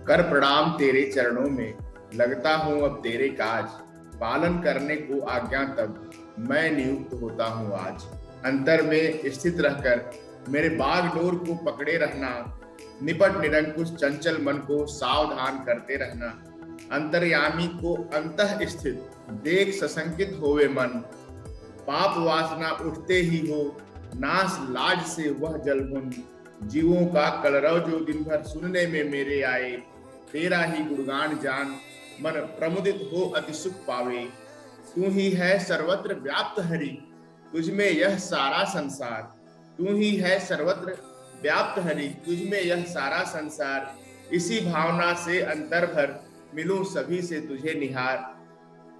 कर प्रणाम तेरे चरणों में, लगता हूँ अब तेरे काज, पालन करने को आज्ञा तब मैं नियुक्त होता हूँ आज। अंतर में स्थित रहकर मेरे बागडोर को पकड़े रहना, निपट निरंकुश चंचल मन को सावधान करते रहना। अंतर्यामी को अंतः स्थित देख सशंकित होवे मन, पाप वासना उठते ही हो नाश लाज से वह जलभुन। जीवों का कलरव जो दिन भर सुनने में मेरे आए, तेरा ही गुणगान जान मन प्रमुदित हो अति सुख पावे। तू ही है सर्वत्र व्याप्त हरि, तुझमें यह सारा संसार। तू ही है सर्वत्र व्याप्त हरि, तुझमें यह सारा संसार। इसी भावना से अंतर भर मिलूं सभी से तुझे निहार।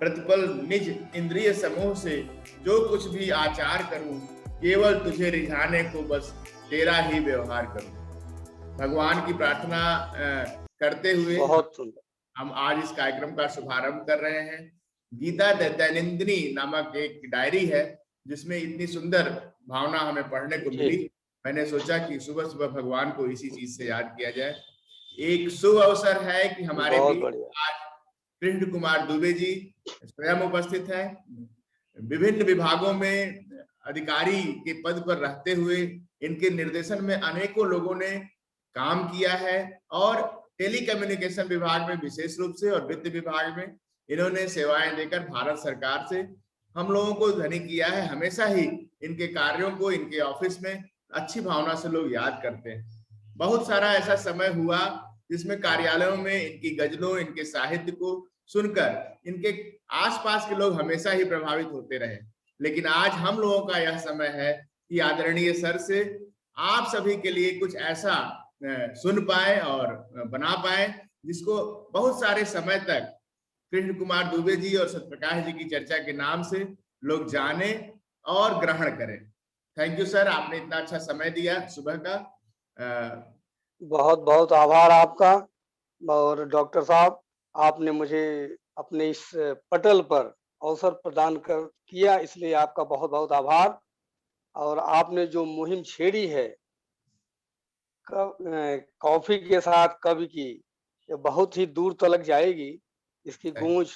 प्रतिपल निज इंद्रिय समूह से जो कुछ भी आचार करूं, केवल तुझे रिझाने को बस तेरा ही व्यवहार करूं। भगवान की प्रार्थना करते हुए बहुत सुंदर हम आज इस कार्यक्रम का शुभारंभ कर रहे हैं। गीता दैनंदिनी नामक एक डायरी है जिसमें इतनी सुंदर भावना हमें पढ़ने को मिली। मैंने सोचा कि सुबह सुबह भगवान को इसी चीज से याद किया जाए। एक शुभ अवसर है कि हमारे बीच आज कृष्ण कुमार दुबे जी स्वयं उपस्थित है। विभिन्न विभागों में अधिकारी के पद पर रहते हुए इनके निर्देशन में अनेकों लोगों ने काम किया है और टेली कम्युनिकेशन विभाग में विशेष रूप से और वित्त विभाग में इन्होंने सेवाएं देकर भारत सरकार से हम लोगों को धनी किया है। हमेशा ही इनके कार्यों को इनके ऑफिस में अच्छी भावना से लोग याद करते हैं। बहुत सारा ऐसा समय हुआ जिसमें कार्यालयों में इनकी गजलों, इनके साहित्य को सुनकर इनके आसपास के लोग हमेशा ही प्रभावित होते रहे। लेकिन आज हम लोगों का यह समय है कि आदरणीय सर से आप सभी के लिए कुछ ऐसा सुन पाए और बना पाए जिसको बहुत सारे समय तक कृष्ण कुमार दुबे जी और सत्यप्रकाश जी की चर्चा के नाम से लोग जाने और ग्रहण करें। थैंक यू सर, आपने इतना अच्छा समय दिया सुबह का। बहुत बहुत आभार आपका। और डॉक्टर साहब, आपने मुझे अपने इस पटल पर अवसर प्रदान किया, इसलिए आपका बहुत बहुत आभार। और आपने जो मुहिम छेड़ी है कॉफी के साथ कवि की, ये बहुत ही दूर तक जाएगी। इसकी गूंज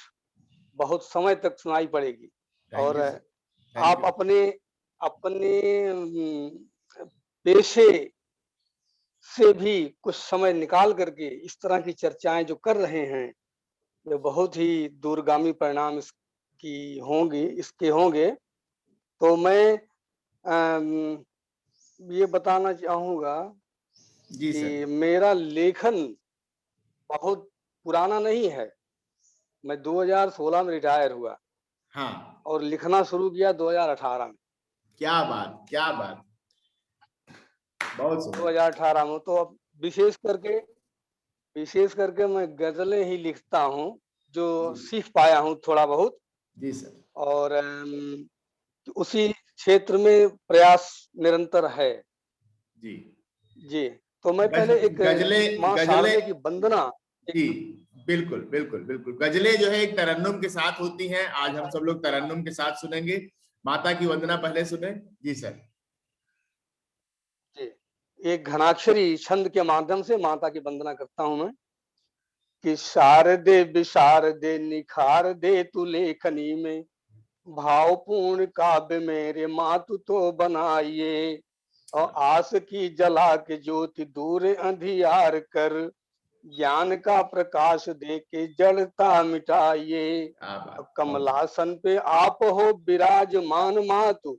बहुत समय तक सुनाई पड़ेगी। और आप अपने पेशे से भी कुछ समय निकाल करके इस तरह की चर्चाएं जो कर रहे हैं, ये बहुत ही दूरगामी परिणाम इसके होंगे। तो मैं ये बताना चाहूंगा कि मेरा लेखन बहुत पुराना नहीं है। मैं 2016 में रिटायर हुआ। हाँ। और लिखना शुरू किया 2018 में। क्या बात, क्या बात, बहुत सुंदर। 2018 में। तो अब विशेष करके मैं गजलें ही लिखता हूँ, जो सीख पाया हूँ थोड़ा बहुत। जी सर। और उसी क्षेत्र में प्रयास निरंतर है। जी जी। तो मैं पहले एक माँ शारदे की वंदना। जी बिल्कुल बिल्कुल बिल्कुल। गजलें जो है एक तरन्नुम के साथ होती हैं। आज हम सब लोग तरन्नुम के साथ सुनेंगे। माता की वंदना पहले सुने। जी सर। जी, एक घनाक्षरी छंद के माध्यम से माता की वंदना करता हूं मैं कि शारदे विशारदे निखार दे तू लेखनी में, भावपूर्ण काव्य मेरे मातु तो बनाइए। और आस की जला के ज्योति दूर अंधियार कर, ज्ञान का प्रकाश दे के जड़ता मिटाइए। कमलासन पे आप हो विराजमान मातु,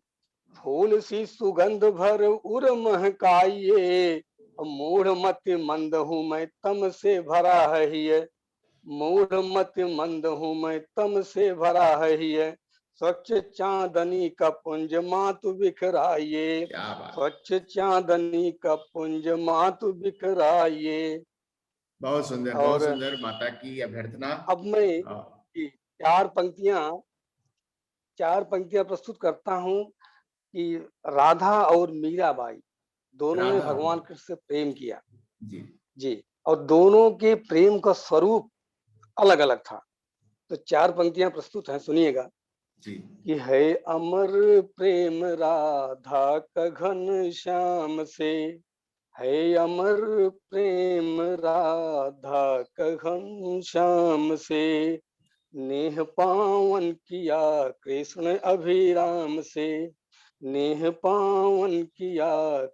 फूल सी सुगंध भर उर महकाइए। मूढ़ मति मंद हूँ मैं तम से भरा है, मूढ़ मति मंद हूँ मैं तम से भरा है। स्वच्छ चांदनी का पुंज मातु बिखराइए, स्वच्छ चांदनी का पुंज मातु बिखराइए। बहुत सुंदर, बहुत सुंदर माता की अभ्यर्थना। अब मैं चार पंक्तियां प्रस्तुत करता हूँ कि राधा और मीराबाई दोनों ने भगवान कृष्ण से प्रेम किया। जी। और दोनों के प्रेम का स्वरूप अलग अलग था। तो चार पंक्तियां प्रस्तुत हैं, सुनिएगा। कि है अमर प्रेम राधा का घन श्याम से, है अमर प्रेम राधा घनश्याम से, नेह पावन किया कृष्ण अभिराम से, नेह पावन किया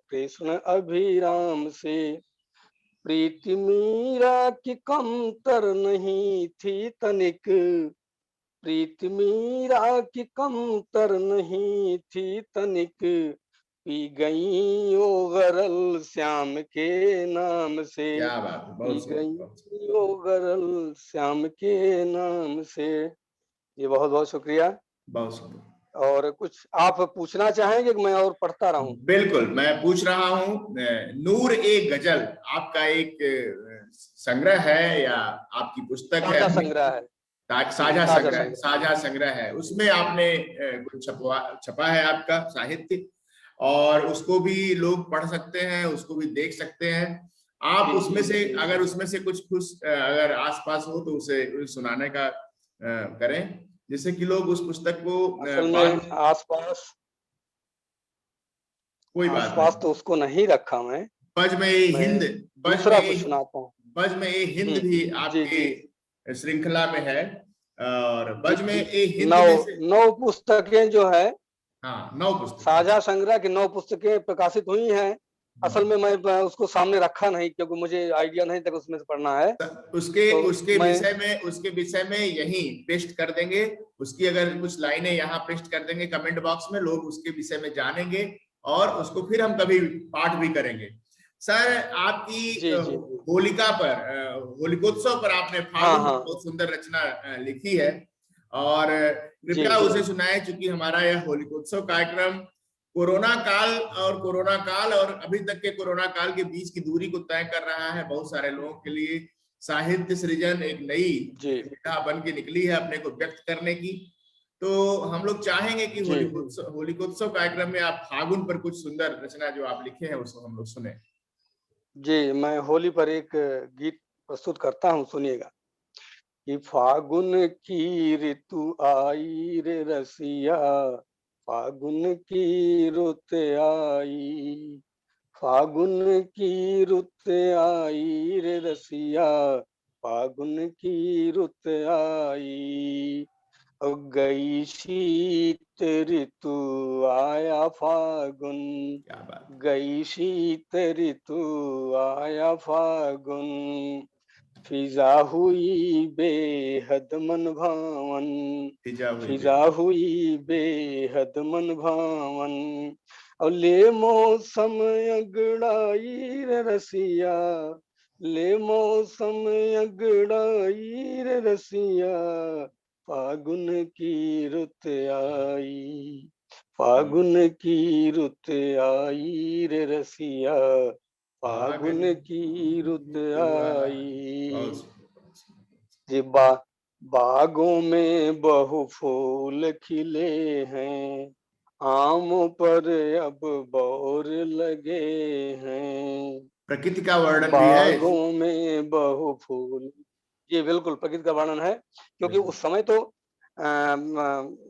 कृष्ण अभिराम से। प्रीति मीरा की कमतर नहीं थी तनिक, प्रीति मीरा की कमतर नहीं थी तनिक, पी गई ओ गरल श्याम के नाम से, क्या बात है, पी बहुत सुंदर, गई बहुत सुंदर। ओ गरल श्याम के नाम से। ये बहुत बहुत शुक्रिया। बहुत सुंदर। और कुछ आप पूछना चाहेंगे कि मैं और पढ़ता रहूं? बिल्कुल, मैं पूछ रहा हूँ, नूर ए गजल आपका एक संग्रह है या आपकी पुस्तक है साझा अपनी? संग्रह है। साझा साझा संग्रह, संग्रह। साझा संग्रह है, उसमें आपने कुछ छपा है आपका साहित्य, और उसको भी लोग पढ़ सकते हैं, उसको भी देख सकते हैं। आप जी उसमें जी से जी अगर जी। उसमें से कुछ अगर आसपास हो तो उसे सुनाने का करें, जिससे कि लोग उस पुस्तक को असल बाद में में। आसपास, कोई बात आसपास नहीं। तो उसको नहीं रखा मैं। बज में ए मैं हिंद, बज में दूसरा ए कुछ सुनाता हूँ। बज में ए हिंद भी जी जी आपके श्रृंखला में है, और जी बज में जी। ए हिंद नौ में से। 9 पुस्तकें जो है, हाँ, 9 पुस्तकें। साझा संग्रह की 9 पुस्तकें प्रकाशित हुई हैं। असल में मैं उसको सामने रखा नहीं, क्योंकि मुझे आइडिया नहीं था कि उसमें से पढ़ना है। उसके तो उसके मैं, विषय में यही पेस्ट कर देंगे। उसकी अगर कुछ लाइनें यहाँ पेस्ट कर देंगे कमेंट बॉक्स में, लोग उसके विषय में जानेंगे और उसको फिर हम कभी पाठ भी करेंगे। सर, आपकी जी जी। होलिका पर, होलिकोत्सव पर आपने हाँ फागुन पर हाँ। बहुत सुंदर रचना लिखी है, और जी कृपया जी उसे सुनाएं, क्योंकि हमारा यह होलिकोत्सव कार्यक्रम कोरोना काल और अभी तक के कोरोना काल के बीच की दूरी को तय कर रहा है। बहुत सारे लोगों के लिए साहित्य सृजन एक नई जी सुविधा बन के निकली है अपने को व्यक्त करने की। तो हम लोग चाहेंगे कि जी होलिकोत्सव कार्यक्रम में आप फागुन पर कुछ सुंदर रचना जो आप लिखे हैं उसको हम लोग सुने। जी। मैं होली पर एक गीत प्रस्तुत करता हूँ, सुनिएगा। कि फागुन की ऋतु आई रे रसिया, फागुन की रुत आई, फागुन की रुत आई रे रसिया, फागुन की रुत आई। अब गई शीत ऋतु आया फागुन, क्या बात। गई शीत ऋतु आया फागुन, फिजा हुई बेहद मन भावन, हिजा हुई फिजा बेहद। हुई बेहद मन भावन। और ले मौसम अगड़ाई रे रसिया, ले मौसम अगड़ाई रे रसिया, फागुन की रुत आई, फागुन की रुत आई रे रसिया, फागुन फागुन की रुत बहुत आई। सुंदर। जी। बागों में बहु फूल खिले हैं, आमों पर अब बौर लगे हैं। प्रकृति का वर्णन भी है। बागों में बहु फूल, ये बिल्कुल प्रकृति का वर्णन है, क्योंकि बिल्कुल उस समय तो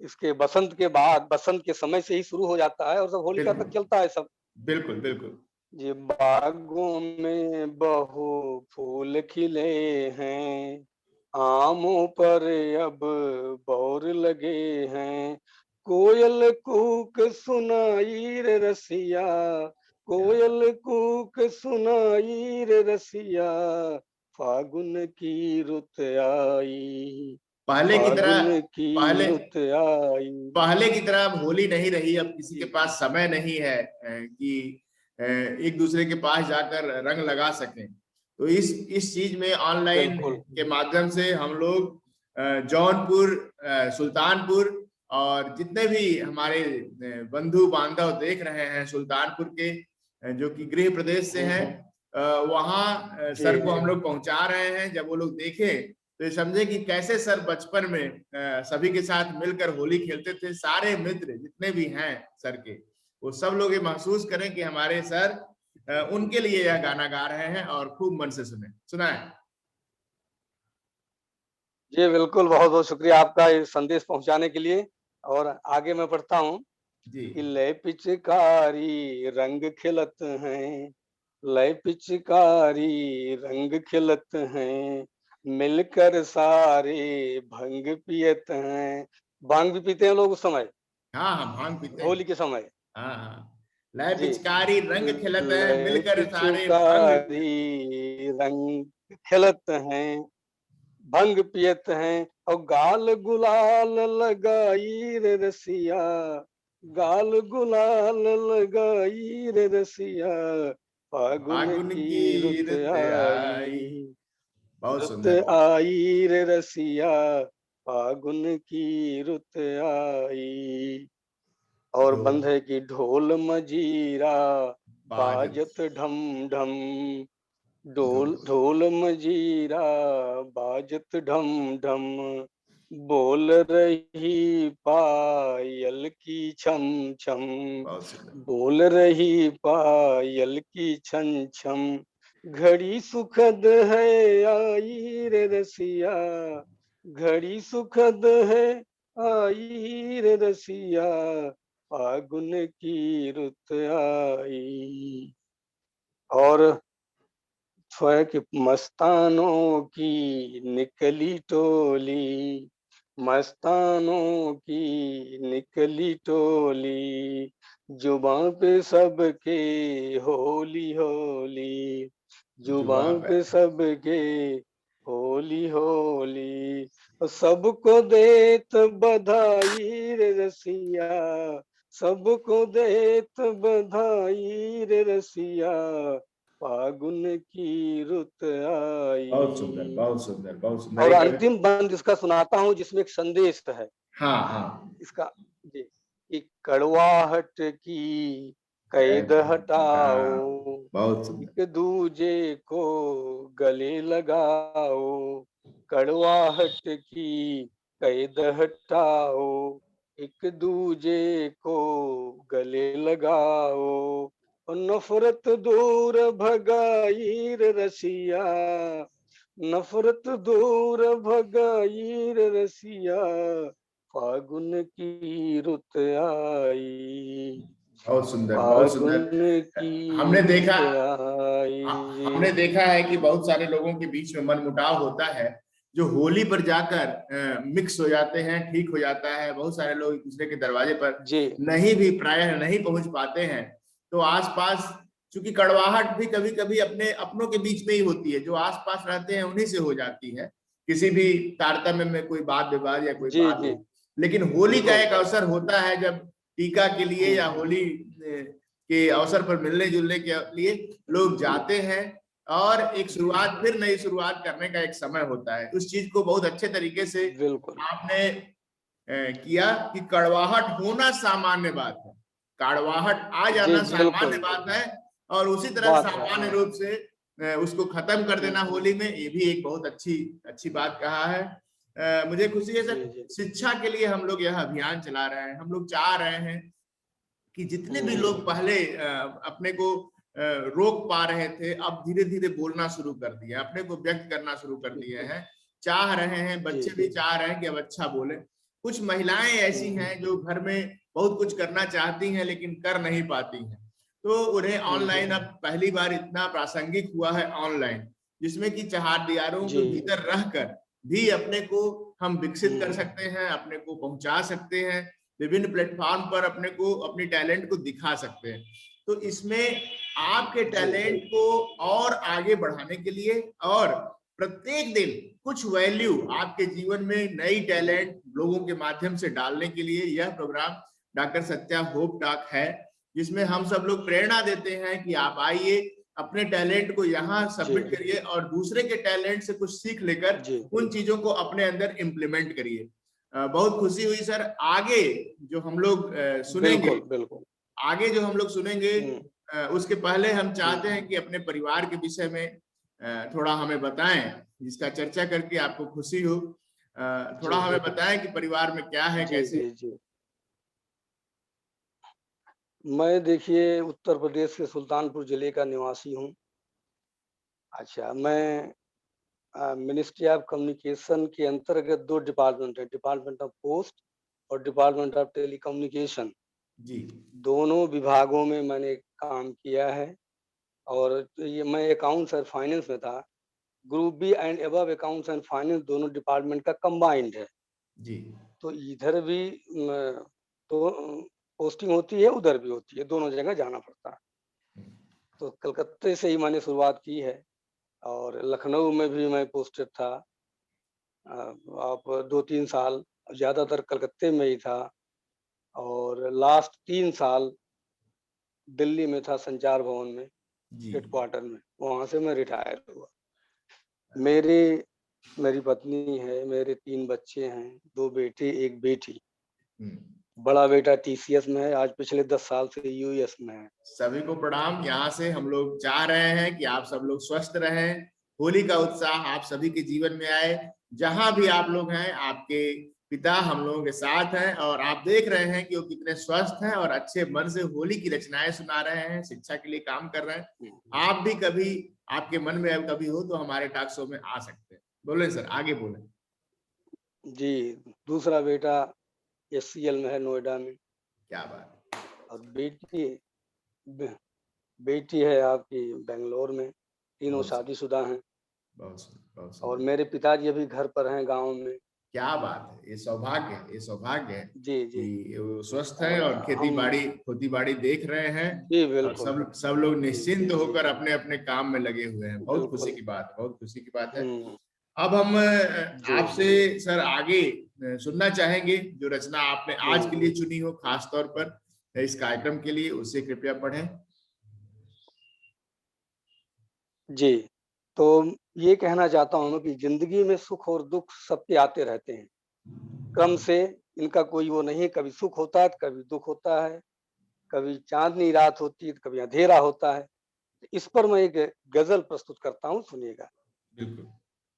इसके बसंत के बाद, बसंत के समय से ही शुरू हो जाता है और सब होलिका तक बिल्कुल चलता है सब। बिल्कुल बिल्कुल। ये बागों में बहु फूल खिले हैं, आमों पर अब बौर लगे हैं। कोयल कूक सुनाई रे रसिया, क्या बात। कोयल कूक सुनाई रे रसिया, फागुन की रुत आई, पहले की तरह फागुन की पहले रुत आई। पहले की तरह अब होली नहीं रही। अब किसी के पास समय नहीं है कि एक दूसरे के पास जाकर रंग लगा सकें। तो इस चीज में ऑनलाइन बिल्कुल। के माध्यम से हम लोग जौनपुर, सुल्तानपुर और जितने भी हमारे बंधु बांधव देख रहे हैं सुल्तानपुर के, जो कि गृह प्रदेश से हैं, वहाँ जी सर को जी हम लोग पहुंचा रहे हैं। जब वो लोग देखें तो ये समझे कि कैसे सर बचपन में सभी के साथ मिलकर होली खेलते थे। सारे मित्र जितने भी हैं सर के, वो सब लोग ये महसूस करें कि हमारे सर उनके लिए यह गाना गा रहे हैं, और खूब मन से सुनाएं। जी बिल्कुल, बहुत बहुत शुक्रिया आपका ये संदेश पहुंचाने के लिए। और आगे मैं पढ़ता हूँ जी। कि लय पिचकारी रंग खिलत हैं, लय पिचकारी रंग खिलत हैं, मिलकर सारे भंग पियत हैं। भांग भी पीते हैं लोग उस समय, हाँ हाँ, भांग पीते हैं। होली के समय। हाँ हाँ, लय जी। पिचकारी रंग खिलत है, लय मिलकर सारे भांग पियत। पिचुकारी रंग खिलत हैं, भंग पियत हैं, और गाल गुलाल लगाई रे रसिया, गाल गुलाल लगाई रे रसिया, फागुन फागुन की की रुत रुत आई। आई, बहुत रुत सुंदर। आई रे रसिया, फागुन की रुत आई। और दो बंधे की ढोल मजीरा बाजत। बाजत ढम ढम, दो ढोल ढोल मजीरा बाजत ढम ढम, बोल रही पायल की छम छम, बहुत सुंदर। बोल रही पायल की छम छम, घड़ी सुखद है आई रे रसिया, घड़ी सुखद है आई रे रसिया, फागुन की रुत आई। और स्वयं कि मस्तानों की निकली टोली, मस्तानों की निकली टोली, जुबां पे सबके होली होली, जुबा जुबां पे। पे सबके होली होली, सबको देत बधाई रे रसिया, सबको देत बधाई रे रसिया, फागुन की रुत बहुत सुंदर, आई। बहुत सुंदर, बहुत सुंदर। और एक कवि। अंतिम बंद इसका सुनाता हूँ जिसमें एक संदेश है हाँ हाँ। इसका। जी, कि कड़वाहट की कैद कैद हटाओ। हटाओ, बहुत सुंदर। एक दूजे को गले लगाओ, कड़वाहट की कैद हटाओ, एक दूजे को गले लगाओ, और नफरत दूर भगाई रे रसिया, नफरत दूर भगाई रे रसिया, फागुन की रुत आई, बहुत सुंदर, बहुत फागुन सुंदर। की हमने रुत देखा आई। हमने देखा है कि बहुत सारे लोगों के बीच में मनमुटाव होता है, जो होली पर जाकर मिक्स हो जाते हैं, ठीक हो जाता है। बहुत सारे लोग एक दूसरे के दरवाजे पर जी नहीं भी, प्रायः नहीं पहुंच पाते हैं। तो आसपास, चूंकि कड़वाहट भी कभी कभी अपने अपनों के बीच में ही होती है, जो आसपास रहते हैं उन्हीं से हो जाती है, किसी भी तारतम्य में कोई बात विवाद या कोई जी बात जी, हो। लेकिन होली का बिल्कुल। एक अवसर होता है जब टीका के लिए या होली के अवसर पर मिलने जुलने के लिए लोग जाते हैं, और एक शुरुआत, फिर नई शुरुआत करने का एक समय होता है। उस चीज को बहुत अच्छे तरीके से बिल्कुल। आपने किया कि कड़वाहट होना सामान्य बात है, कड़वाहट आ जी जाना सामान्य बिल्कुल, बात है, और उसी तरह बात है, सामान्य हाँ। रूप से उसको खत्म कर देना होली में, ये भी एक बहुत अच्छी अच्छी बात कहा है। मुझे खुशी है सर, जी जी। शिक्षा के लिए हम लोग यह अभियान चला रहे हैं। हम लोग चाह रहे हैं कि जितने भी लोग हम्म, पहले अपने को रोक पा रहे थे, अब धीरे धीरे बोलना शुरू कर दिए, अपने को व्यक्त करना शुरू कर दिए बिल्कुल। हैं, चाह रहे हैं, जी बच्चे भी जी। चाह रहे हैं कि अब अच्छा बोले। कुछ महिलाएं ऐसी हम्म हैं जो घर में बहुत कुछ करना चाहती हैं लेकिन कर नहीं पाती हैं, तो उन्हें ऑनलाइन, अब पहली बार इतना प्रासंगिक हुआ है ऑनलाइन, जिसमें कि चार दीवारों के जी। भीतर रहकर भी अपने को हम विकसित कर हम्म, सकते हैं, अपने को पहुंचा सकते हैं, विभिन्न प्लेटफॉर्म पर अपने को, अपनी टैलेंट को दिखा सकते हैं। तो इसमें आपके जी टैलेंट को और आगे बढ़ाने के लिए, और प्रत्येक दिन कुछ वैल्यू आपके जीवन में, नई टैलेंट लोगों के माध्यम से डालने के लिए यह program doctor Satya hope talk है, जिसमें हम सब लोग प्रेरणा देते हैं कि आप आइए, अपने टैलेंट को यहाँ जी सबमिट करिए, और दूसरे के टैलेंट से कुछ सीख लेकर जी। उन चीजों को अपने अंदर इम्प्लीमेंट करिए। बहुत खुशी हुई सर। आगे जो हम लोग सुनेंगे, बिल्कुल बिल्कुल। आगे जो हम लोग सुनेंगे, हम्म, उसके पहले हम हम्म, चाहते हैं कि अपने परिवार के विषय में थोड़ा हमें बताएं, जिसका चर्चा करके आपको खुशी हो। थोड़ा जी हमें बताएं कि परिवार में क्या है, जी कैसे। जी जी। मैं देखिए उत्तर प्रदेश के सुल्तानपुर जिले का निवासी हूँ। अच्छा, मैं मिनिस्ट्री ऑफ कम्युनिकेशन के अंतर्गत दो डिपार्टमेंट है, डिपार्टमेंट ऑफ पोस्ट और डिपार्टमेंट ऑफ टेलीकम्युनिकेशन, जी दोनों विभागों में मैंने काम किया है। और ये मैं अकाउंट्स और फाइनेंस में था। Group B and above accounts and finance दोनों डिपार्टमेंट का कंबाइंड है। जी। तो इधर भी तो पोस्टिंग होती है, उधर भी होती है, दोनों जगह जाना पड़ता है। तो कलकत्ते से ही मैंने शुरुआत की है और लखनऊ में भी मैं पोस्टेड था आप 2-3 साल, ज्यादातर कलकत्ते में ही था और लास्ट 3 साल दिल्ली में था संचार भवन में, जी। हेडक्वार्टर में, वहां से मैं रिटायर हुआ। मेरी पत्नी है, मेरे 3 बच्चे हैं, 2 बेटे 1 बेटी। बड़ा बेटा टीसीएस में है, आज पिछले 10 साल से यूएस में है। सभी को प्रणाम। यहाँ से हम लोग चाह रहे हैं कि आप सब लोग स्वस्थ रहें, होली का उत्साह आप सभी के जीवन में आए। जहां भी आप लोग हैं, आपके पिता हम लोगों के साथ हैं और आप देख रहे हैं कि वो कितने स्वस्थ हैं और अच्छे मन से होली की रचनाएं सुना रहे हैं, शिक्षा के लिए काम कर रहे हैं। आप भी कभी आपके मन में अब कभी हो तो हमारे टॉक शो में आ सकते हैं। बोले सर, आगे बोले। जी, दूसरा बेटा एचसीएल में है, नोएडा में। क्या बात। और बेटी है आपकी बेंगलोर में। तीनों शादीशुदा हैं। बहुत और मेरे पिताजी अभी घर पर हैं गांव में। क्या बात है, ये सौभाग्य है, ये सौभाग्य है जी जी कि वो स्वस्थ है और खेती बाड़ी देख रहे हैं। जी और बिल्कुल। सब लोग जी निश्चिंत जी होकर जी अपने अपने काम में लगे हुए हैं। बहुत खुशी बिल्कुल। की बात, बहुत खुशी की बात है। हम्म, अब हम जी आपसे सर आगे सुनना चाहेंगे जो रचना आपने आज के लिए चुनी हो, खास तौर पर इस कार्यक्रम के लिए, उसे कृपया पढ़ें। जी। तो ये कहना चाहता हूँ कि जिंदगी में सुख और दुख सबके आते रहते हैं क्रम से, इनका कोई वो नहीं। कभी सुख होता है, कभी दुख होता है, कभी चांदनी रात होती है, कभी अंधेरा होता है। इस पर मैं एक गजल प्रस्तुत करता हूँ, सुनिएगा। बिल्कुल।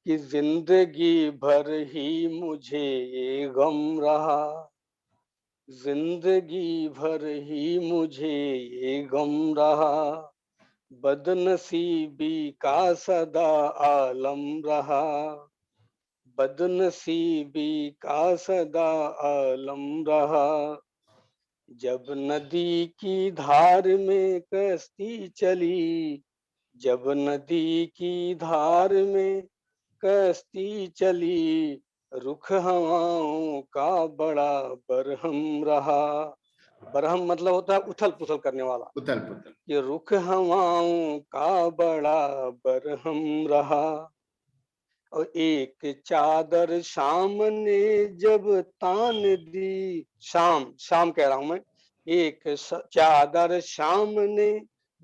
कि जिंदगी भर ही मुझे ये गम रहा, जिंदगी भर ही मुझे ये गम रहा, बदनसीबी का सदा आलम रहा, बदनसीबी का सदा आलम रहा। जब नदी की धार में कश्ती चली, जब नदी की धार में कश्ती चली, रुख हवाओं का बड़ा बरहम रहा। बरहम मतलब होता है उथल पुथल करने वाला। उथल पुथल। ये रुख हवाओं का बड़ा बरहम रहा। और एक चादर शाम ने जब तान दी, शाम शाम कह रहा हूं मैं, एक चादर शाम ने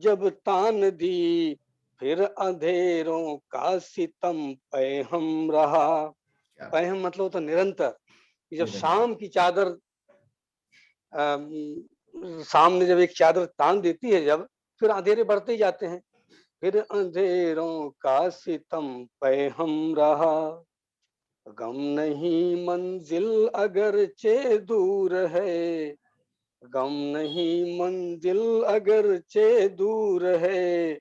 जब तान दी, फिर अंधेरों का सितम पैहम रहा। पैहम मतलब होता निरंतर। जब शाम की चादर सामने जब एक चादर तान देती है, जब फिर अंधेरे बढ़ते ही जाते हैं, फिर अंधेरों का सितम पैहम रहा। गम नहीं मंजिल अगर चे दूर है, गम नहीं मंजिल अगर चे दूर है,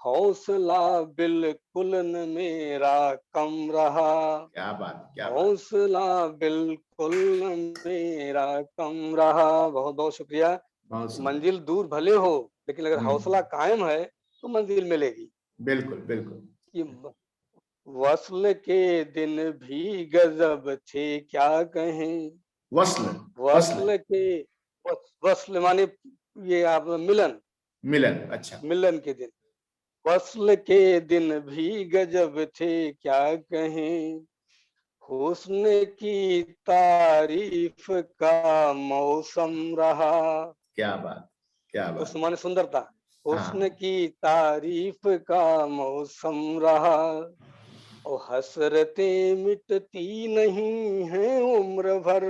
हौसला बिल्कुल न मेरा कम रहा। क्या बात, क्या बात। हौसला बिल्कुल न मेरा कम रहा। बहुत बहुत शुक्रिया। मंजिल दूर भले हो, लेकिन अगर हौसला कायम है तो मंजिल मिलेगी। बिल्कुल बिल्कुल। ये वस्ल के दिन भी गजब थे क्या कहें। वस्ल के वस्ल माने ये आप मिलन, मिलन। अच्छा। मिलन के दिन। वस्ल के दिन भी गजब थे क्या कहें, हुस्न की तारीफ का मौसम रहा। क्या बात, क्या बात। हुस्न माने सुंदरता, हुस्न हाँ। की तारीफ का मौसम रहा। और हसरतें मिटती नहीं है उम्र भर,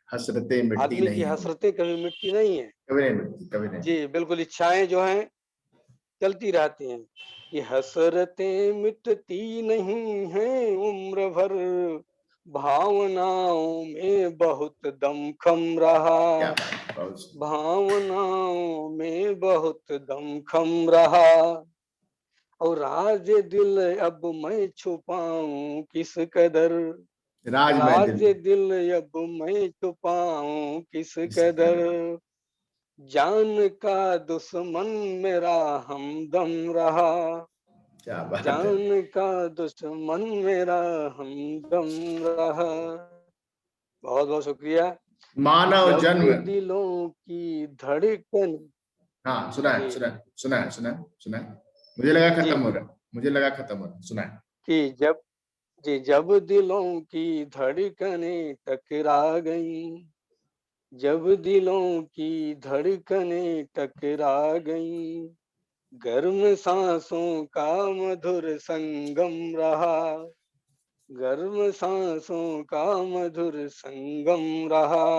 हसरतें मिटती आदमी की नहीं है, हसरतें कभी मिटती नहीं है। कभी नहीं मिटती, कभी नहीं। जी बिल्कुल, इच्छाएं जो हैं चलती रहती हैं। ये हसरतें मिटती नहीं हैं उम्र भर, भावनाओं में बहुत दमखम रहा, भावनाओं में बहुत दमखम रहा। और राज दिल अब मैं छुपाऊं किस कदर, राज दिल अब मैं छुपाऊं किस कदर, जान का दुश्मन मेरा हमदम रहा। क्या बात है। जान का दुश्मन मेरा हमदम रहा। बहुत बहुत शुक्रिया। मानव जब जन्म। दिलों की धड़कन। हाँ, सुना है, जी सुना है, सुना है, सुना है, सुना है। मुझे लगा जी। खत्म हो रहा, मुझे लगा खत्म हो रहा, सुना है। कि जब जी जब दिलों की धड़कनें टकरा गईं, जब दिलों की धड़कनें टकरा गईं, गर्म सांसों का मधुर संगम रहा, गर्म सांसों का मधुर संगम रहा।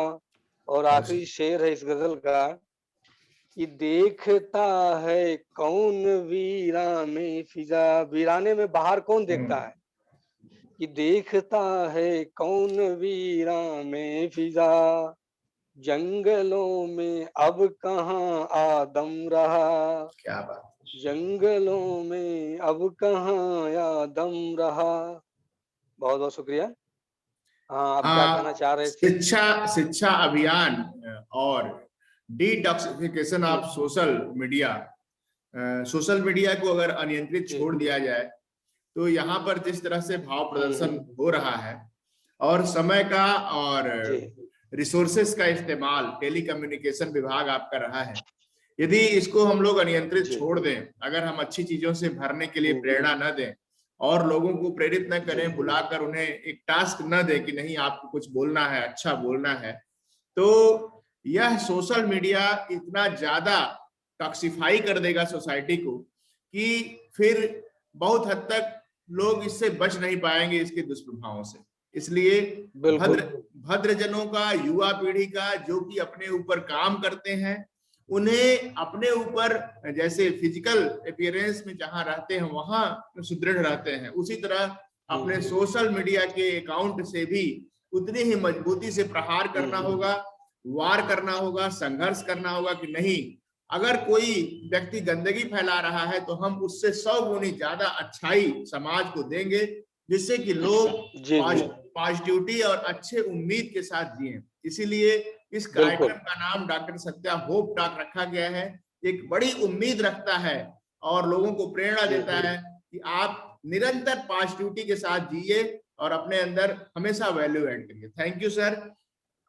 और बहुत आखिरी सुंदर। शेर है इस गजल का कि देखता है कौन वीराने फिजा। वीराने में बाहर कौन देखता है? कि देखता है कौन वीरान में फिजा, जंगलों में अब कहाँ आदम रहा, क्या बात। जंगलों में अब कहाँ आदम रहा। बहुत बहुत शुक्रिया। हाँ, आप क्या कहना चाह रहे थे? शिक्षा शिक्षा अभियान और डिटॉक्सिफिकेशन जी ऑफ सोशल मीडिया को अगर अनियंत्रित जी। छोड़ दिया जाए तो यहाँ पर जिस तरह से भाव प्रदर्शन हम्म। हो रहा है और समय का और जी रिसोर्सेस का इस्तेमाल टेली कम्युनिकेशन विभाग आपका रहा है, यदि इसको हम लोग अनियंत्रित जी। छोड़ दें, अगर हम अच्छी चीजों से भरने के लिए हम्म, प्रेरणा न दें और लोगों को प्रेरित न जी करें, बुलाकर उन्हें एक टास्क न दें कि नहीं आपको कुछ बोलना है, अच्छा बोलना है, तो यह सोशल मीडिया इतना ज्यादा टॉक्सिफाई कर देगा सोसाइटी को कि फिर बहुत हद तक लोग इससे बच नहीं पाएंगे, इसके दुष्प्रभावों से। इसलिए बिल्कुल। भद्र भद्र जनों का, युवा पीढ़ी का, जो कि अपने ऊपर काम करते हैं, उन्हें अपने ऊपर जैसे फिजिकल अपीयरेंस में जहां रहते हैं वहां सुदृढ़ रहते हैं, उसी तरह अपने हम्म सोशल मीडिया के अकाउंट से भी उतनी ही मजबूती से प्रहार करना हम्म। होगा, वार करना होगा, संघर्ष करना होगा कि नहीं, अगर कोई व्यक्ति गंदगी फैला रहा है तो हम उससे 100 गुनी ज्यादा अच्छाई समाज को देंगे, जिससे कि लोग जी जी। पॉजिटिविटी और अच्छे उम्मीद के साथ जिए। इसीलिए इस बिल्कुल। कार्यक्रम का नाम डॉक्टर सत्या होप टॉक रखा गया है। एक बड़ी उम्मीद रखता है और लोगों को प्रेरणा जी देता है कि आप निरंतर पॉजिटिविटी के साथ जिए और अपने अंदर हमेशा वैल्यू ऐड करिए। Thank you sir.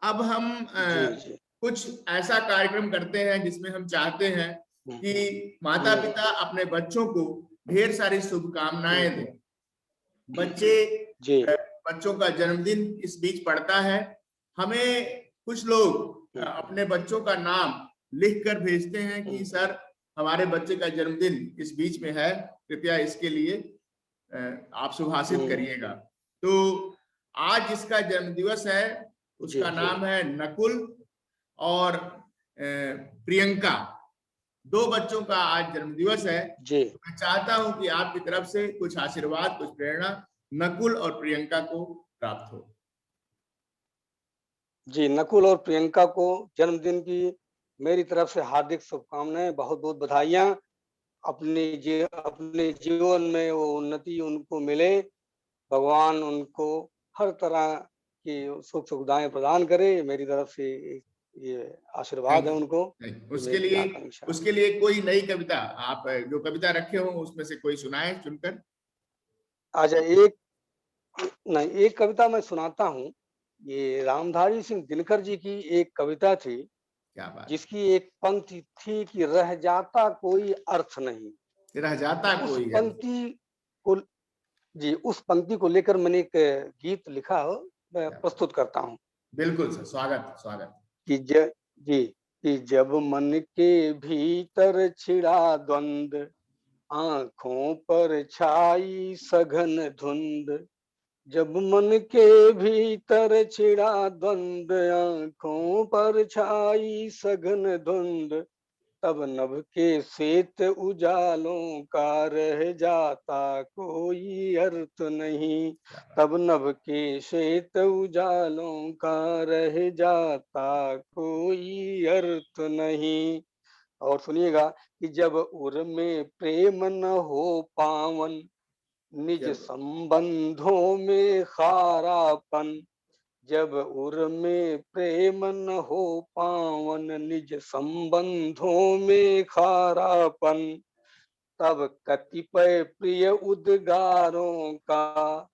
अब हम जी जी। कुछ ऐसा कार्यक्रम करते हैं जिसमें हम चाहते हैं कि माता हम्म पिता अपने बच्चों को ढेर सारी शुभकामनाएं हम्म। दें। बच्चे जी। बच्चों का जन्मदिन इस बीच पड़ता है, हमें कुछ लोग अपने बच्चों का नाम लिख कर भेजते हैं कि सर हमारे बच्चे का जन्मदिन इस बीच में है, कृपया इसके लिए आप सुभाषित करिएगा। तो आज जिसका जन्मदिवस है जी उसका नाम है नकुल और प्रियंका। दो बच्चों का आज जन्मदिवस है। जी। तो मैं चाहता हूं कि आपकी तरफ से कुछ आशीर्वाद, कुछ प्रेरणा नकुल और प्रियंका को प्राप्त हो। जी, नकुल और प्रियंका को जन्मदिन की मेरी तरफ से हार्दिक शुभकामनाएं, बहुत बहुत बधाइयाँ। अपने जीवन में वो उन्नति उनको मिले, भगवान उनको हर तरह की सुख सुविधाएं प्रदान करे, मेरी तरफ से ये आशीर्वाद थैंक है यू। उनको। ये उसके मेरी लिए आकांक्षा है। उसके लिए कोई नई कविता, आप जो कविता रखे हो उसमें से कोई सुनाए चुनकर। अच्छा, एक नहीं, एक कविता मैं सुनाता हूँ। ये रामधारी सिंह दिनकर जी की एक कविता थी, क्या बात जिसकी एक पंक्ति थी कि रह जाता कोई अर्थ नहीं। है, रह तो जाता उस कोई है। पंक्ति को जी, उस पंक्ति को लेकर मैंने एक गीत लिखा हो, मैं क्या बात। प्रस्तुत करता हूँ। बिल्कुल सर, स्वागत स्वागत। कि जी, कि जब मन के भीतर छिड़ा द्वंद, आँखों पर छाई सघन धुंध, जब मन के भीतर छिड़ा द्वंद, आँखों पर छाई सघन धुंध, तब नभ के श्वेत उजालों का रह जाता कोई अर्थ नहीं। क्या बात। तब नभ के श्वेत उजालों का रह जाता कोई अर्थ नहीं। और सुनिएगा कि जब उर में प्रेम न हो पावन, निज जब संबंधों में खारापन, जब उर में प्रेम न हो पावन, निज संबंधों में खारापन, तब कतिपय प्रिय उद्गारों का,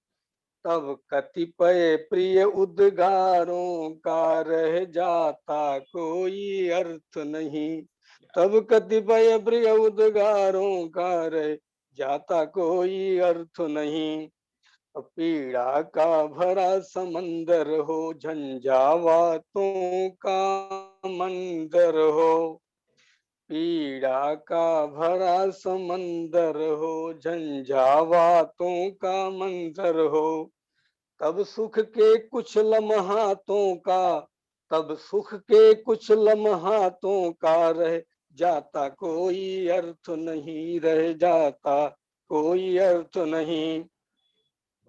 तब कतिपय प्रिय उद्गारों का रह जाता कोई अर्थ नहीं। तब कतिपय प्रिय उद्गारों का रह जाता कोई अर्थ नहीं। पीड़ा का भरा समंदर हो, झंझावातों का मंदर हो। पीड़ा का भरा समंदर हो, झंझावातों का मंजर हो। तब सुख के कुछ लम्हातों का, तब सुख के कुछ लम्हातों का रह जाता कोई अर्थ नहीं, रह जाता कोई अर्थ नहीं।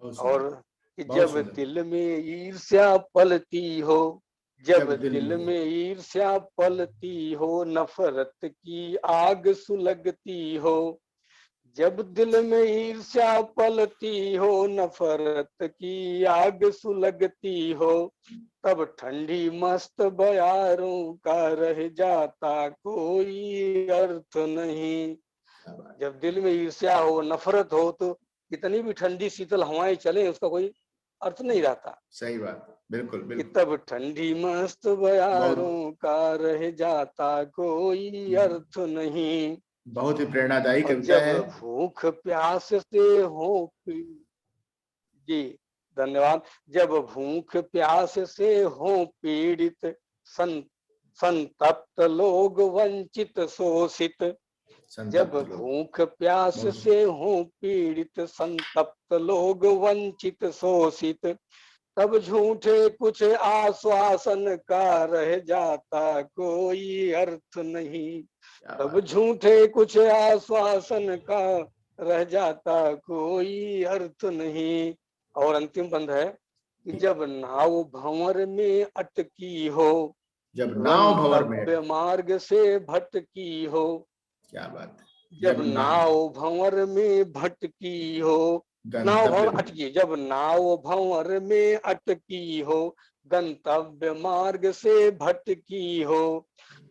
बहुत और सुंदर, कि बहुत जब सुंदर। दिल में ईर्ष्या पलती हो, जब जब दिल दिल में, में ईर्ष्या पलती हो, नफरत की आग सुलगती हो। जब दिल में ईर्ष्या पलती हो, नफरत की आग सुलगती हो। तब ठंडी मस्त बयारों का रह जाता कोई अर्थ नहीं। क्या बात, जब दिल में ईर्ष्या हो, नफरत हो, तो कितनी भी ठंडी शीतल हवाएं चले उसका कोई अर्थ नहीं रहता। सही बात, बिल्कुल कि बिल्कुल। तब ठंडी मस्त बहुत बयारों का रह जाता कोई अर्थ नहीं। बहुत ही प्रेरणादायी और कविता जब है। भूख प्यास से हो जी धन्यवाद। जब भूख प्यास से हो पीड़ित, सं, संतप्त लोग, वंचित शोषित। जब संतप्त लोग, भूख प्यास बहुत से हो पीड़ित, संतप्त लोग, वंचित शोषित। तब झूठे कुछ आश्वासन का रह जाता कोई अर्थ नहीं। क्या तब बात, झूठे कुछ आश्वासन का रह जाता कोई अर्थ नहीं। और अंतिम बंद है कि जब नाव भंवर में अटकी हो, जब नाव भंवर में, गंतव्य मार्ग से भटकी हो। क्या बात है, जब नाव भंवर में भटकी हो, नाव भंवर गंतव्य में, अटकी, जब नाव भंवर में अटकी हो, गंतव्य मार्ग से भटकी हो।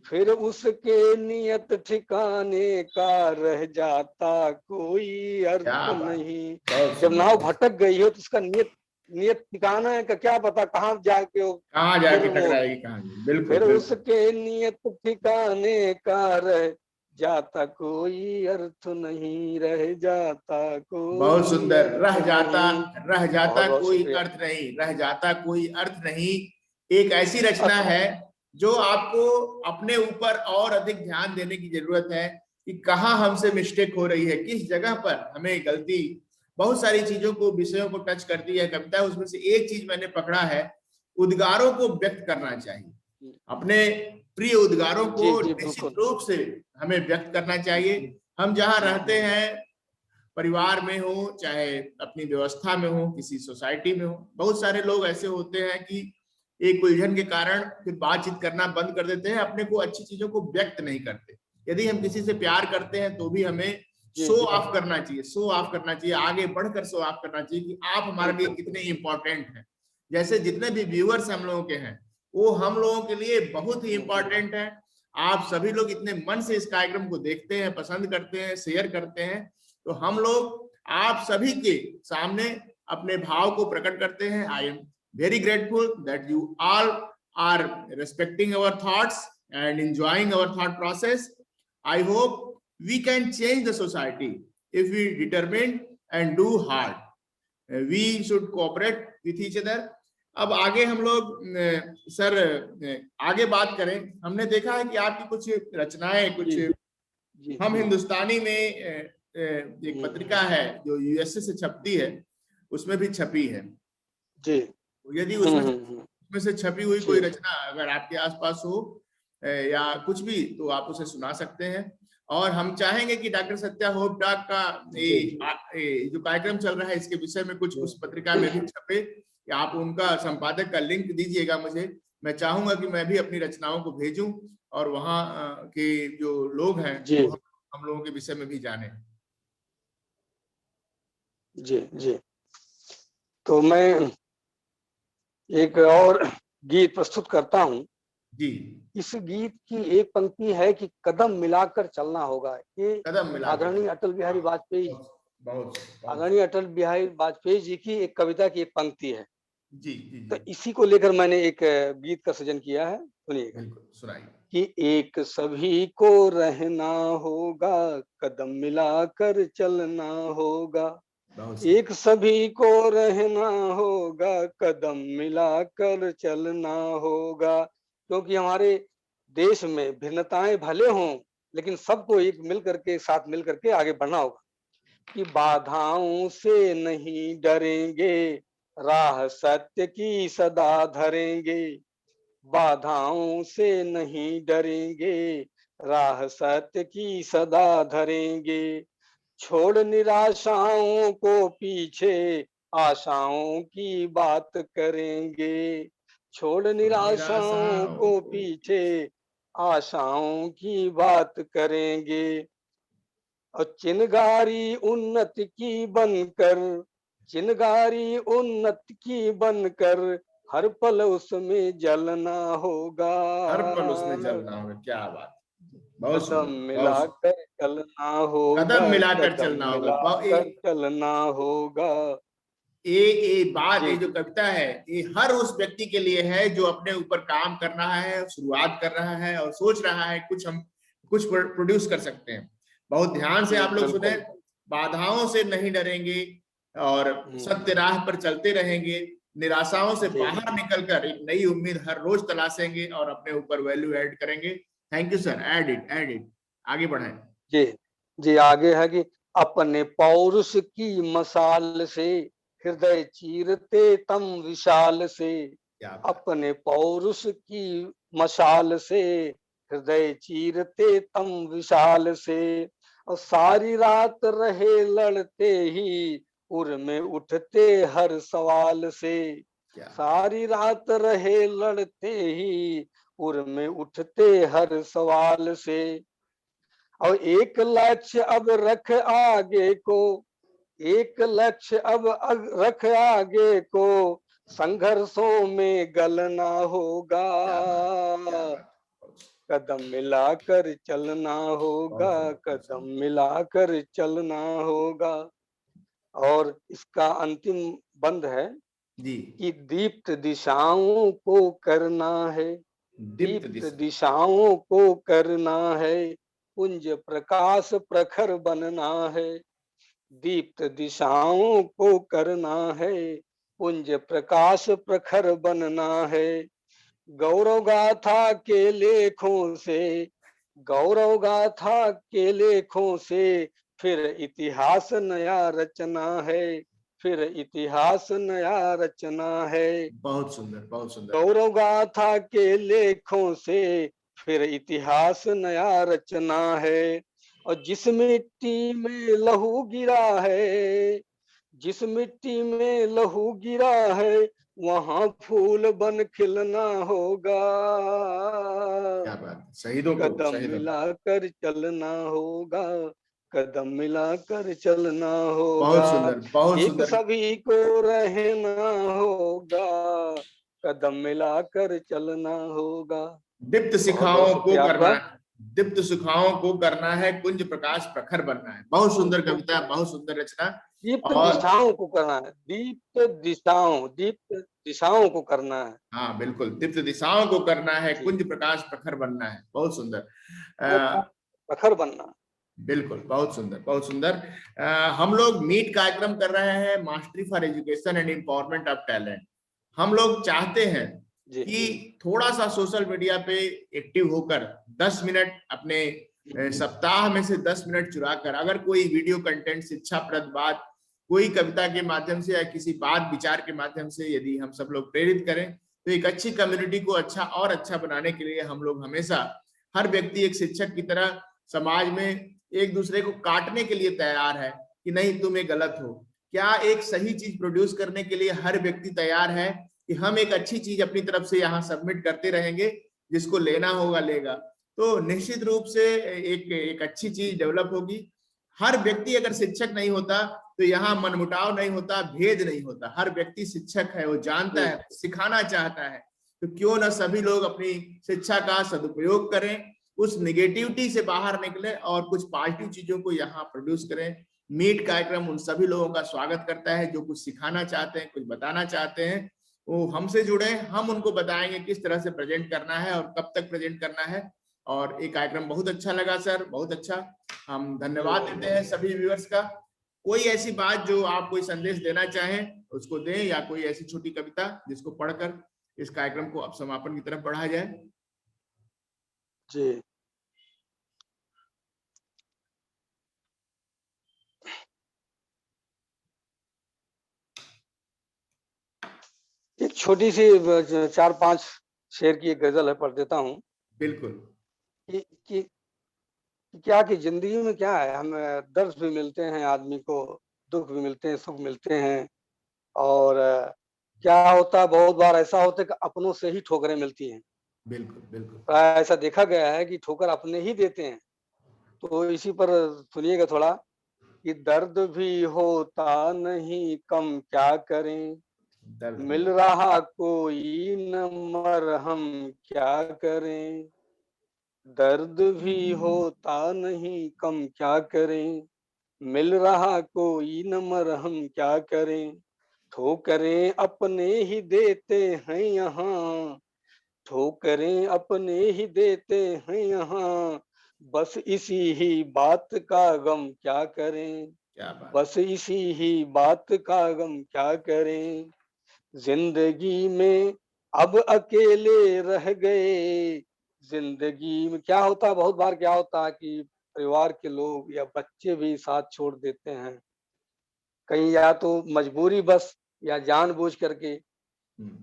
फिर उसके नियत ठिकाने का रह जाता कोई क्या अर्थ बात, नहीं। बहुत जब नाव सुंदर। भटक गई हो तो उसका नियत नियत ठिकाना है का क्या पता, कहाँ जाके वो कहाँ फिर जाके वो टकराएगी कहानी, बिल्कुल फिर बिल्कुल। उसके नियत ठिकाने का रह जाता कोई अर्थ नहीं, रह जाता बहुत कोई सुंदर। अर्थ नहीं। रह जाता बहुत बहुत कोई शुक्रिया। अर्थ नहीं, रह जाता कोई अर्थ नहीं। एक ऐसी रचना अर्थ है जो आपको अपने ऊपर और अधिक ध्यान देने की जरूरत है कि कहाँ हमसे मिस्टेक हो रही है, किस जगह पर हमें गलती। बहुत सारी चीजों को, विषयों को टच करती है कविता। उसमें से एक चीज मैंने पकड़ा है, उद्गारों को व्यक्त करना चाहिए। अपने प्रिय उद्गारों जी को जी निश्चित बिल्कुल। रूप से हमें व्यक्त करना चाहिए। हम जहाँ रहते हैं, परिवार में हो चाहे अपनी व्यवस्था में हो, किसी सोसाइटी में हो, बहुत सारे लोग ऐसे होते हैं कि एक उलझन के कारण फिर बातचीत करना बंद कर देते हैं, अपने को अच्छी चीजों को व्यक्त नहीं करते। यदि हम किसी से प्यार करते हैं तो भी हमें जी शो जी ऑफ करना चाहिए, शो ऑफ करना चाहिए, आगे बढ़कर शो ऑफ करना चाहिए कि आप हमारे लिए कितने इंपॉर्टेंट हैं। जैसे जितने भी व्यूअर्स हम लोगों के हैं, वो हम लोगों के लिए बहुत ही इंपॉर्टेंट है। आप सभी लोग इतने मन से इस कार्यक्रम को देखते हैं, पसंद करते हैं, शेयर करते हैं, तो हम लोग आप सभी के सामने अपने भाव को प्रकट करते हैं। I am very grateful that you all are respecting our thoughts and enjoying our thought process. I hope we can change the society if we determine and do hard. We should cooperate with each other. अब आगे हम लोग sir आगे बात करें। हमने देखा है कि आपकी कुछ रचनाएं, कुछ जी जी हम जी हिंदुस्तानी में एक पत्रिका है जो यूएसए से छपती है, उसमें भी छपी है। जी यदि उसमें हम्म। उसमें से छपी हुई कोई जी रचना अगर आपके आसपास हो या कुछ भी, तो आप उसे सुना सकते हैं। और हम चाहेंगे कि डॉक्टर सत्या होप डॉग का जो कार्यक्रम चल रहा है, इसके विषय में कुछ उस पत्रिका में भी छपे, कि आप उनका संपादक का लिंक दीजिएगा मुझे। मैं चाहूंगा कि मैं भी अपनी रचनाओं को भेजूं और वहाँ के जो लोग हैं जी वो हम लोगों के विषय में भी जाने। जी जी। तो मैं एक और गीत प्रस्तुत करता हूँ। जी, इस गीत की एक पंक्ति है कि कदम मिलाकर चलना होगा। ये कदम मिलाकर आदरणीय अटल बिहारी वाजपेयी बहुत बहुत बहुत आदरणीय अटल बिहारी वाजपेयी जी की एक कविता की एक पंक्ति है। जी जी तो जी, इसी को लेकर मैंने एक गीत का सृजन किया है, सुनिएगा। बिल्कुल सुनाइए। कि एक सभी को रहना होगा, कदम मिलाकर चलना होगा। बहुत सही, एक सभी को रहना होगा, कदम मिलाकर चलना होगा। क्योंकि हमारे देश में भिन्नताएं भले हों, लेकिन सबको एक मिल करके, साथ मिल करके आगे बढ़ना होगा। कि बाधाओं से नहीं डरेंगे, राह सत्य की सदा धरेंगे। बाधाओं से नहीं डरेंगे, राह सत्य की सदा धरेंगे। छोड़ निराशाओं को पीछे, आशाओं की बात करेंगे। छोड़ छोड़ निराशाओं निराशाओं को को, पीछे, आशाओं की बात करेंगे। और चिनगारी उन्नति की बनकर, चिनगारी उन्नति की बनकर, हर पल उसमें जलना होगा। हर पल उसमें जलना होगा, क्या बात, बहुत कदम सुंदर, बहुत सुंदर। मिलाकर चलना होगा, कदम मिलाकर कदम चलना होगा, मिलाकर चलना होगा। ये बात, ये जी, जो कविता है, ये हर उस व्यक्ति के लिए है जो अपने ऊपर काम कर रहा है, शुरुआत कर रहा है और सोच रहा है कुछ हम कुछ प्रोड्यूस कर सकते हैं। बहुत ध्यान से जी, आप लोग सुने। बिल्कुल। बाधाओं से नहीं डरेंगे और हुँ, सत्य राह पर चलते रहेंगे। निराशाओं से जी, बाहर निकलकर एक नई उम्मीद हर रोज तलाशेंगे और अपने ऊपर वैल्यू ऐड करेंगे। Thank you sir, add it, आगे बढ़ाएं। जी, जी, आगे है कि अपने पौरुष की मशाल से, हृदय चीरते तम विशाल से। क्या बात, अपने पौरुष की मशाल से, हृदय चीरते तम विशाल से। और सारी रात रहे लड़ते ही, उर में उठते हर सवाल से। क्या बात, सारी रात रहे लड़ते ही, उर में उठते हर सवाल से। और एक लक्ष्य अब रख आगे को, एक लक्ष्य अब रख आगे को, संघर्षों में गलना होगा। क्या बात, क्या बात, कदम मिलाकर चलना होगा, बहुत सुंदर, बहुत कदम सुंदर। मिलाकर चलना होगा। और इसका अंतिम बंद है जी, कि दीप्त दिशाओं को करना है, दीप्त दीप्त दिशा, दिशाओं को करना है, पुंज प्रकाश प्रखर बनना है। दीप्त दिशाओं को करना है, पुंज प्रकाश प्रखर बनना है। गौरव गाथा के लेखों से, गौरव गाथा के लेखों से, फिर इतिहास नया रचना है, फिर इतिहास नया रचना है। बहुत सुंदर, बहुत सुंदर। गौरव गाथा के लेखों से, फिर इतिहास नया रचना है। और जिस मिट्टी में लहू गिरा है, जिस मिट्टी में लहू गिरा है, वहां फूल बन खिलना होगा। क्या बात है, शहीदों को, कदम शहीदों को। मिलाकर चलना होगा, कदम मिलाकर चलना होगा। बहुत सुंदर, बहुत एक सुंदर। सभी को रहना होगा, कदम मिलाकर चलना होगा। दीप्त बहुत बहुत शिखाओं को शुक्रिया करना आपका। है, दीप्त शिखाओं को करना है, कुंज प्रकाश प्रखर बनना है। बहुत सुंदर कविता, बहुत सुंदर रचना। दीप्त और दिशाओं को करना है, दीप्त दिशाओं, दीप्त दिशाओं को करना है। हाँ बिल्कुल, दीप्त दिशाओं को करना है, जी, कुंज प्रकाश प्रखर बनना है। बहुत सुंदर। वो प्रखर बनना। बिल्कुल, बहुत सुंदर, बहुत सुंदर। हम लोग मीट कार्यक्रम कर रहे हैं, mastery for education and empowerment of talent. हम लोग चाहते हैं जी, कि थोड़ा सा सोशल मीडिया पे एक्टिव होकर 10 मिनट अपने सप्ताह में से 10 मिनट चुराकर, अगर कोई वीडियो कंटेंट, शिक्षाप्रद बात, कोई कविता के माध्यम से या किसी बात विचार के माध्यम से यदि हम सब लोग प्रेरित करें, तो एक अच्छी कम्युनिटी को अच्छा और अच्छा बनाने के लिए हम लोग हमेशा, हर व्यक्ति एक शिक्षक की तरह समाज में एक दूसरे को काटने के लिए तैयार है कि नहीं तुम ये गलत हो। क्या एक सही चीज प्रोड्यूस करने के लिए हर व्यक्ति तैयार है कि हम एक अच्छी चीज अपनी तरफ से यहाँ सबमिट करते रहेंगे, जिसको लेना होगा लेगा। तो निश्चित रूप से एक अच्छी चीज डेवलप होगी। हर व्यक्ति अगर शिक्षक नहीं होता तो यहाँ मनमुटाव नहीं होता, भेद नहीं होता। हर व्यक्ति शिक्षक है, वो जानता जी, है, सिखाना चाहता है। तो क्यों ना सभी लोग अपनी शिक्षा का सदुपयोग करें, उस निगेटिविटी से बाहर निकले और कुछ पॉजिटिव चीजों को यहाँ प्रोड्यूस करें। मीट कार्यक्रम उन सभी लोगों का स्वागत करता है जो कुछ सिखाना चाहते हैं, कुछ बताना चाहते हैं, वो हमसे जुड़े, हम उनको बताएंगे किस तरह से प्रेजेंट करना है और कब तक प्रेजेंट करना है। और ये कार्यक्रम बहुत अच्छा लगा सर, बहुत अच्छा। हम धन्यवाद देते हैं सभी व्यूअर्स का। कोई ऐसी बात जो आप कोई संदेश देना चाहें उसको दें, या कोई ऐसी छोटी कविता जिसको पढ़कर इस कार्यक्रम को अब समापन की तरफ बढ़ाया जाए। जी, एक छोटी सी 4-5 शेर की एक गजल है, पढ़ देता हूँ। बिल्कुल। कि क्या कि जिंदगी में क्या है, हम दर्द भी मिलते हैं आदमी को, दुख भी मिलते हैं, सुख मिलते हैं। और क्या होता है, बहुत बार ऐसा होता है कि अपनों से ही ठोकरें मिलती हैं। बिल्कुल बिल्कुल। प्राय ऐसा देखा गया है कि ठोकर अपने ही देते हैं। तो इसी पर सुनिएगा थोड़ा कि दर्द भी होता नहीं कम, क्या करें, दर्द भी मिल हो। रहा कोई न मरहम, क्या करें, दर्द भी होता नहीं कम, क्या करें, मिल रहा कोई न मरहम, क्या करें, ठोकरें अपने ही देते हैं यहाँ, ठोकरें अपने ही देते हैं यहाँ, बस इसी ही बात का गम, क्या करें, क्या बात। बस इसी ही बात का गम, क्या करें, जिंदगी में अब अकेले रह गए, जिंदगी में क्या होता, बहुत बार क्या होता है कि परिवार के लोग या बच्चे भी साथ छोड़ देते हैं, कहीं या तो मजबूरी बस या जानबूझ करके।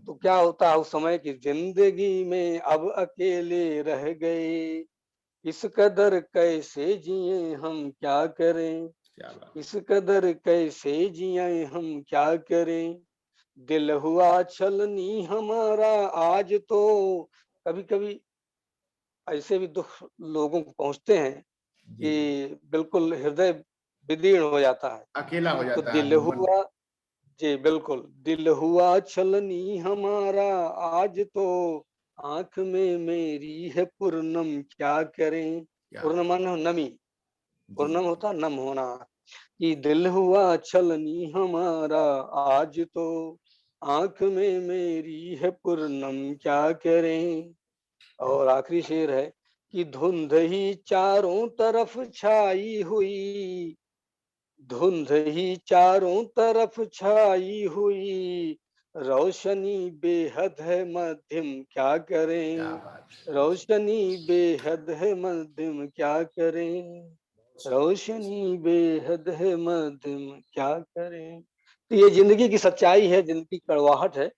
तो क्या होता है उस समय की जिंदगी में अब अकेले रह गए, इस कदर कैसे जिए हम, क्या करें, क्या बात। इस कदर कैसे जिए हम, क्या करें, दिल हुआ छलनी हमारा आज तो। कभी कभी ऐसे भी दुख लोगों को पहुंचते हैं जी। कि बिल्कुल हृदय विदीर्ण हो जाता है। अकेला हो तो जाता है दिल आदमी, मन। हुआ, जी बिल्कुल, दिल हुआ छलनी हमारा आज तो, आंख में मेरी है पूर्णम, क्या करें, क्या पूर्णम बात। माने नमी, जी। पूर्णम होता नम होना, कि दिल हुआ छलनी हमारा आज तो, आंख में मेरी है पूर्णम, क्या करें। और आखिरी शेर है कि धुंध ही चारों तरफ छाई हुई, धुंध ही चारों तरफ छाई हुई, रोशनी बेहद है मध्यम, क्या क्या करें, बात। रोशनी बेहद है मध्यम, क्या करें, रोशनी बेहद है मध्यम, क्या करें। तो ये जिंदगी की सच्चाई है, जिंदगी की कड़वाहट है,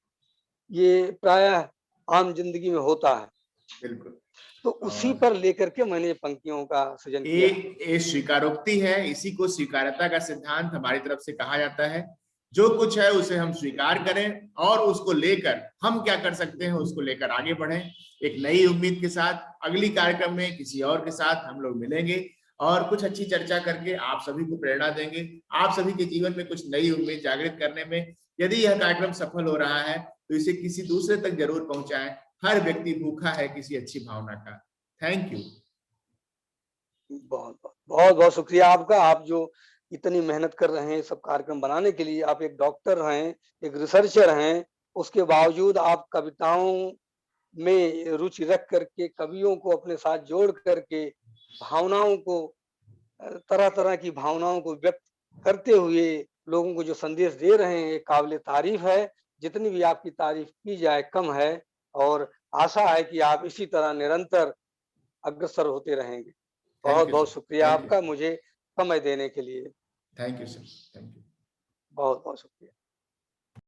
ये प्रायः आम जिंदगी में होता है। बिल्कुल। तो उसी और पर लेकर के मैंने पंक्तियों का सृजन किया है। ये स्वीकारोक्ति है, इसी को स्वीकार्यता का सिद्धांत हमारी तरफ से कहा जाता है। जो कुछ है उसे हम स्वीकार करें और उसको लेकर हम क्या कर सकते हैं उसको लेकर आगे बढ़ें। एक नई उम्मीद के साथ अगली कार्यक्रम में किसी और के साथ हम लोग मिलेंगे और कुछ अच्छी चर्चा करके आप सभी को प्रेरणा देंगे, आप सभी के जीवन में कुछ नई उम्मीद जागृत करने में। यदि यह कार्यक्रम सफल हो रहा है तो इसे किसी दूसरे तक जरूर पहुंचाएं। हर व्यक्ति भूखा है किसी अच्छी भावना का। Thank you. बहुत बहुत बहुत शुक्रिया आपका, आप जो इतनी मेहनत कर रहे हैं सब कार्यक्रम बनाने के लिए। आप एक डॉक्टर हैं, एक रिसर्चर हैं, उसके बावजूद आप कविताओं में रुचि रख करके कवियों को अपने साथ जोड़ करके भावनाओं को, तरह तरह की भावनाओं को व्यक्त करते हुए लोगों को जो संदेश दे रहे हैं, ये काबिल तारीफ है। जितनी भी आपकी तारीफ की जाए कम है, और आशा है कि आप इसी तरह निरंतर अग्रसर होते रहेंगे। थैंक बहुत यू बहुत सर। शुक्रिया थैंक यू। आपका मुझे समय देने के लिए। Thank you sir. Thank you. बहुत बहुत शुक्रिया।